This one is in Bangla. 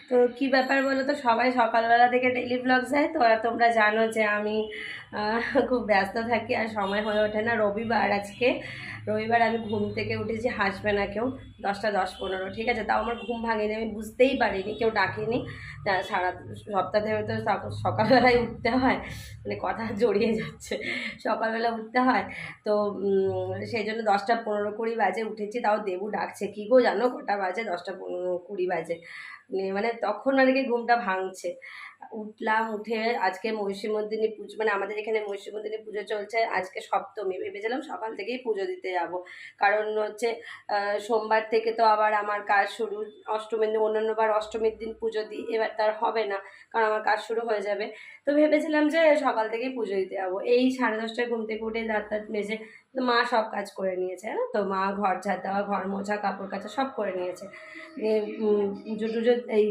তো কি ব্যাপার বলো তো, সবাই সকালবেলা থেকে ডেইলি ব্লগ যায় তো, আর তোমরা জানো যে আমি খুব ব্যস্ত থাকি আর সময় হয়ে ওঠে না। রবিবার আজকে, রবিবার আমি ঘুম থেকে উঠেছি, হাসবে না কেউ, 10:10-15, ঠিক আছে? তাও আমার ঘুম ভাঙেনি, আমি বুঝতেই পারিনি, কেউ ডাকেনি। সারা সপ্তাহে তো সকালবেলায় উঠতে হয়, মানে কথা জড়িয়ে যাচ্ছে, সকালবেলা উঠতে হয়। তো সেই জন্য 10:15-20 বাজে উঠেছি, তাও দেবু ডাকছে, কী গো জানো কটা বাজে? 10:15-20 বাজে। মানে তখন মানে কি ঘুমটা ভাঙছে। উঠলাম, উঠে আজকে মহিষীমর্দিনী পুজো, মানে আমাদের এখানে মহিষীমর্দিনী পুজো চলছে, আজকে সপ্তমী, ভেবেছিলাম সকাল থেকেই পুজো দিতে যাব, কারণ হচ্ছে সোমবার থেকে তো আবার আমার কাজ শুরু। অষ্টমীর দিন, অন্যান্যবার অষ্টমীর দিন পুজো দিই, এবার তার হবে না, কারণ আমার কাজ শুরু হয়ে যাবে। তো ভেবেছিলাম যে সকাল থেকেই পুজো দিতে যাবো। এই 10:30টায় ঘুম থেকে উঠে দাঁত টাত মেজে, তো মা সব কাজ করে নিয়েছে, হ্যাঁ, তো মা ঘর ঝাড় দেওয়া, ঘর মোছা, কাপড় কাচা সব করে নিয়েছে। পুজো টুজো এই